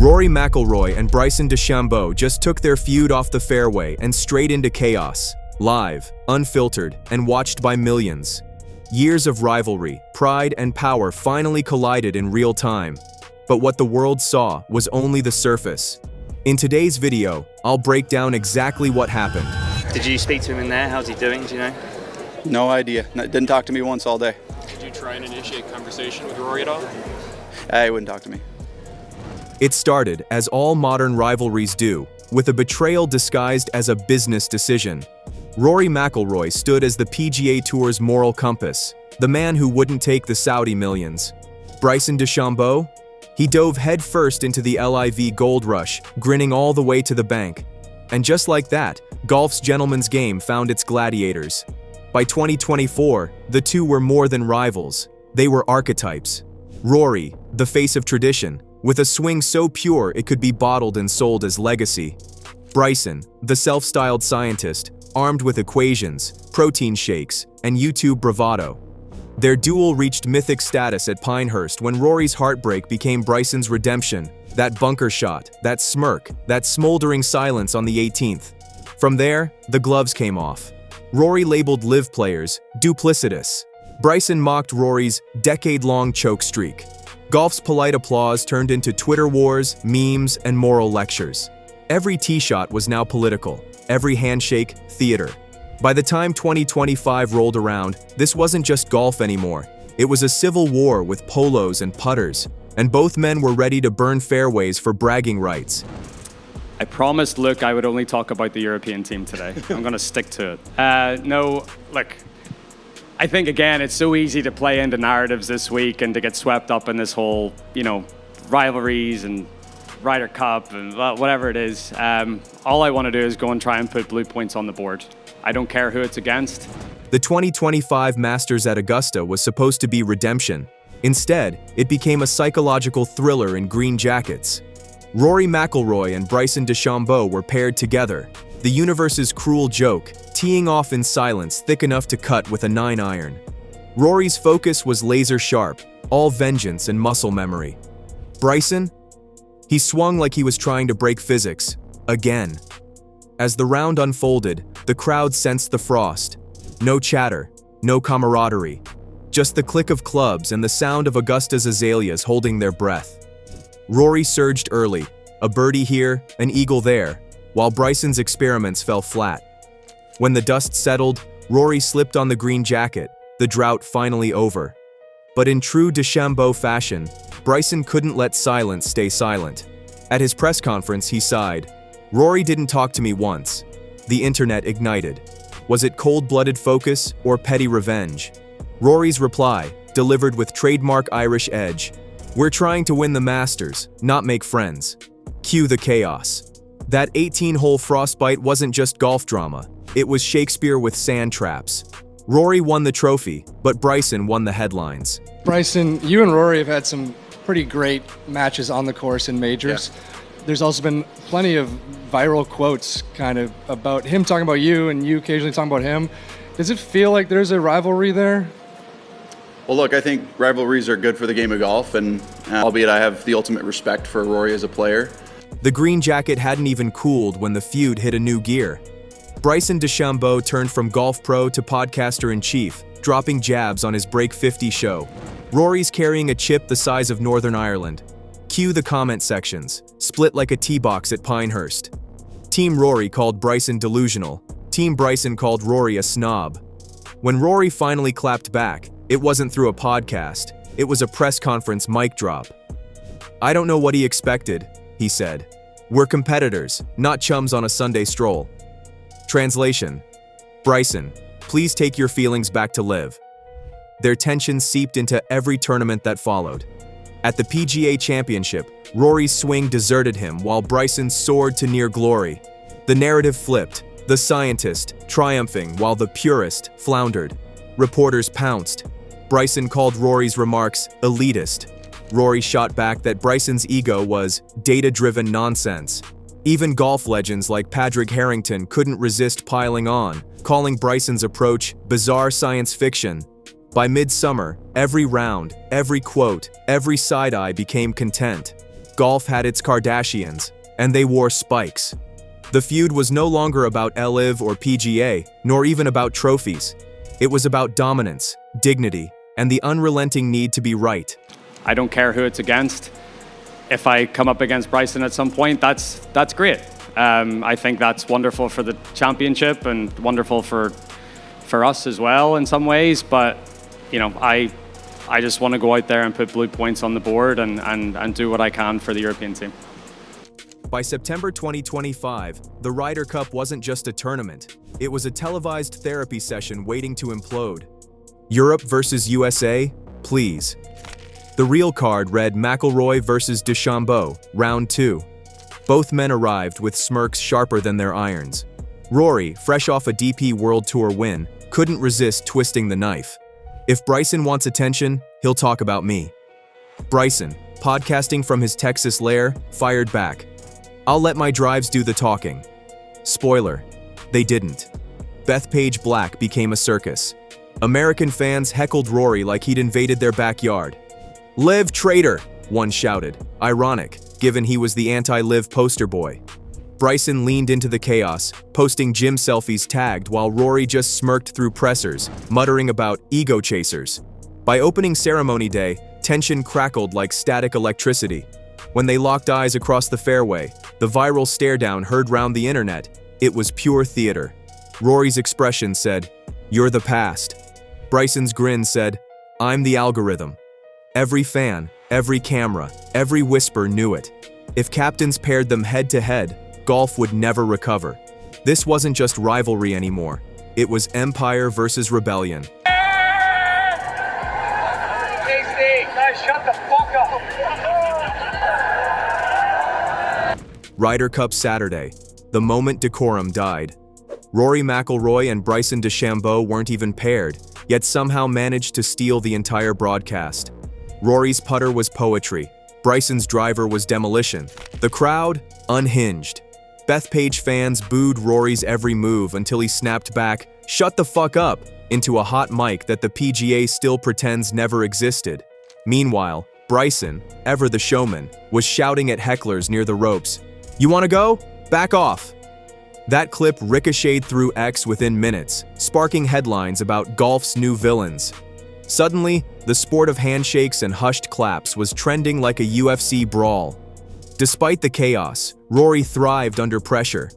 Rory Mcilroy and Bryson DeChambeau just took their feud off the fairway and straight into chaos. Live, unfiltered, and watched by millions. Years of rivalry, pride, and power finally collided in real time. But what the world saw was only the surface. In today's video, I'll break down exactly what happened. Did you speak to him in there? How's he doing, do you know? No idea. Didn't talk to me once all day. Did you try and initiate conversation with Rory at all? He wouldn't talk to me. It started, as all modern rivalries do, with a betrayal disguised as a business decision. Rory Mcilroy stood as the PGA Tour's moral compass, the man who wouldn't take the Saudi millions. Bryson DeChambeau? He dove headfirst into the LIV gold rush, grinning all the way to the bank. And just like that, golf's gentleman's game found its gladiators. By 2024, the two were more than rivals. They were archetypes. Rory, the face of tradition, with a swing so pure it could be bottled and sold as legacy. Bryson, the self-styled scientist, armed with equations, protein shakes, and YouTube bravado. Their duel reached mythic status at Pinehurst when Rory's heartbreak became Bryson's redemption. That bunker shot, that smirk, that smoldering silence on the 18th. From there, the gloves came off. Rory labeled live players duplicitous. Bryson mocked Rory's decade-long choke streak. Golf's polite applause turned into Twitter wars, memes, and moral lectures. Every tee shot was now political, every handshake, theater. By the time 2025 rolled around, this wasn't just golf anymore. It was a civil war with polos and putters, and both men were ready to burn fairways for bragging rights. I promised Luke I would only talk about the European team today. I'm going to stick to it. No, look, I think, again, it's so easy to play into narratives this week and to get swept up in this whole, rivalries and Ryder Cup and whatever it is. All I want to do is go and try and put blue points on the board. I don't care who it's against. The 2025 Masters at Augusta was supposed to be redemption. Instead, it became a psychological thriller in green jackets. Rory Mcilroy and Bryson DeChambeau were paired together, the universe's cruel joke, teeing off in silence thick enough to cut with a 9-iron. Rory's focus was laser sharp, all vengeance and muscle memory. Bryson? He swung like he was trying to break physics, again. As the round unfolded, the crowd sensed the frost. No chatter, no camaraderie. Just the click of clubs and the sound of Augusta's azaleas holding their breath. Rory surged early, a birdie here, an eagle there, while Bryson's experiments fell flat. When the dust settled, Rory slipped on the green jacket, the drought finally over. But in true DeChambeau fashion, Bryson couldn't let silence stay silent. At his press conference, he sighed. Rory didn't talk to me once. The internet ignited. Was it cold-blooded focus or petty revenge? Rory's reply, delivered with trademark Irish edge. We're trying to win the Masters, not make friends. Cue the chaos. That 18-hole frostbite wasn't just golf drama. It was Shakespeare with sand traps. Rory won the trophy, but Bryson won the headlines. Bryson, you and Rory have had some pretty great matches on the course in majors. Yeah. There's also been plenty of viral quotes kind of about him talking about you and you occasionally talking about him. Does it feel like there's a rivalry there? Well, look, I think rivalries are good for the game of golf, and albeit I have the ultimate respect for Rory as a player. The green jacket hadn't even cooled when the feud hit a new gear. Bryson DeChambeau turned from golf pro to podcaster-in-chief, dropping jabs on his Break 50 show. Rory's carrying a chip the size of Northern Ireland. Cue the comment sections, split like a tee box at Pinehurst. Team Rory called Bryson delusional. Team Bryson called Rory a snob. When Rory finally clapped back, it wasn't through a podcast. It was a press conference mic drop. I don't know what he expected, he said. We're competitors, not chums on a Sunday stroll. Translation: Bryson, please take your feelings back to live. Their tension seeped into every tournament that followed. At the PGA Championship, Rory's swing deserted him while Bryson soared to near glory. The narrative flipped, the scientist triumphing while the purist floundered. Reporters pounced. Bryson called Rory's remarks elitist. Rory shot back that Bryson's ego was data-driven nonsense. Even golf legends like Padraig Harrington couldn't resist piling on, calling Bryson's approach bizarre science fiction. By midsummer, every round, every quote, every side-eye became content. golf had its Kardashians, and they wore spikes. The feud was no longer about LIV or PGA, nor even about trophies. It was about dominance, dignity, and the unrelenting need to be right. I don't care who it's against. If I come up against Bryson at some point, that's great. I think that's wonderful for the championship and wonderful for us as well in some ways. But I just want to go out there and put blue points on the board and do what I can for the European team. By September 2025, the Ryder Cup wasn't just a tournament. It was a televised therapy session waiting to implode. Europe versus USA, please. The real card read McIlroy versus DeChambeau, round 2. Both men arrived with smirks sharper than their irons. Rory, fresh off a DP World Tour win, couldn't resist twisting the knife. If Bryson wants attention, he'll talk about me. Bryson, podcasting from his Texas lair, fired back. I'll let my drives do the talking. Spoiler, they didn't. Bethpage Black became a circus. American fans heckled Rory like he'd invaded their backyard. "Live traitor," one shouted, ironic, given he was the anti-Live poster boy. Bryson leaned into the chaos, posting gym selfies tagged while Rory just smirked through pressers, muttering about ego chasers. By opening ceremony day, tension crackled like static electricity. When they locked eyes across the fairway, the viral stare-down heard round the internet. It was pure theater. Rory's expression said, "You're the past." Bryson's grin said, "I'm the algorithm." Every fan, every camera, every whisper knew it. If captains paired them head-to-head, golf would never recover. This wasn't just rivalry anymore. It was empire versus rebellion. Shut the fuck up. Ryder Cup Saturday. The moment decorum died. Rory Mcilroy and Bryson DeChambeau weren't even paired, yet somehow managed to steal the entire broadcast. Rory's putter was poetry. Bryson's driver was demolition. The crowd, unhinged. Bethpage fans booed Rory's every move until he snapped back, "Shut the fuck up," into a hot mic that the PGA still pretends never existed. Meanwhile, Bryson, ever the showman, was shouting at hecklers near the ropes, "You wanna go? Back off." That clip ricocheted through X within minutes, sparking headlines about golf's new villains. Suddenly, the sport of handshakes and hushed claps was trending like a UFC brawl. Despite the chaos, Rory thrived under pressure.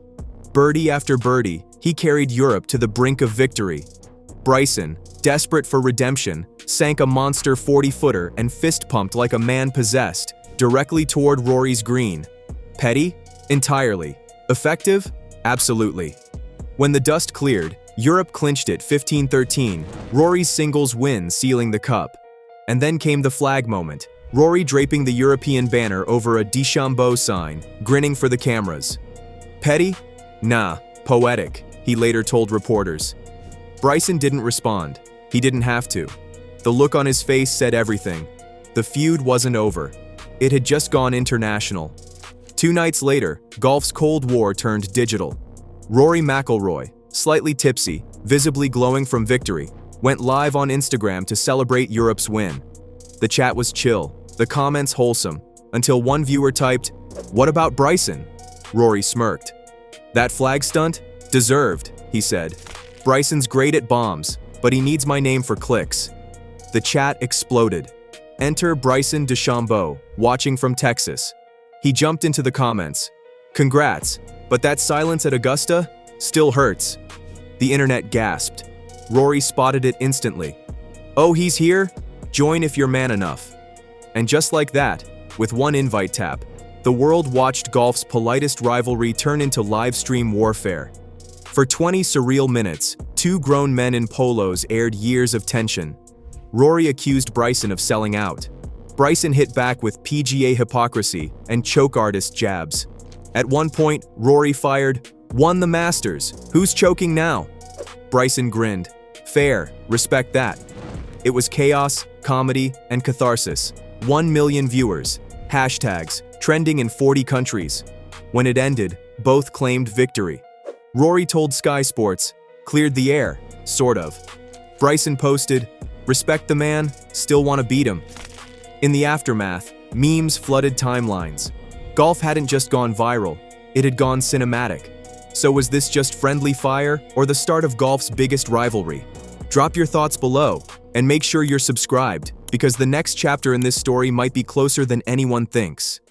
Birdie after birdie, he carried Europe to the brink of victory. Bryson, desperate for redemption, sank a monster 40-footer and fist-pumped like a man possessed, directly toward Rory's green. Petty? Entirely. Effective? Absolutely. When the dust cleared, Europe clinched it 15-13, Rory's singles win sealing the cup. And then came the flag moment, Rory draping the European banner over a DeChambeau sign, grinning for the cameras. Petty? Nah, poetic, he later told reporters. Bryson didn't respond. He didn't have to. The look on his face said everything. The feud wasn't over. It had just gone international. 2 nights later, golf's Cold War turned digital. Rory Mcilroy, slightly tipsy, visibly glowing from victory, went live on Instagram to celebrate Europe's win. The chat was chill, the comments wholesome, until one viewer typed, "What about Bryson?" Rory smirked. "That flag stunt? Deserved," he said. "Bryson's great at bombs, but he needs my name for clicks." The chat exploded. Enter Bryson DeChambeau, watching from Texas. He jumped into the comments. "Congrats, but that silence at Augusta still hurts." The internet gasped. Rory spotted it instantly. "Oh, he's here? Join if you're man enough." And just like that, with one invite tap, the world watched golf's politest rivalry turn into live stream warfare. For 20 surreal minutes, 2 grown men in polos aired years of tension. Rory accused Bryson of selling out. Bryson hit back with PGA hypocrisy and choke artist jabs. At one point, Rory fired, "Won the Masters. Who's choking now?" Bryson grinned. "Fair, respect that." It was chaos, comedy, and catharsis. 1 million viewers, hashtags, trending in 40 countries. When it ended, both claimed victory. Rory told Sky Sports, "Cleared the air, sort of." Bryson posted, "Respect the man, still want to beat him." In the aftermath, Memes flooded timelines. Golf hadn't just gone viral, it had gone cinematic. So was this just friendly fire, or the start of golf's biggest rivalry? Drop your thoughts below, and make sure you're subscribed, because the next chapter in this story might be closer than anyone thinks.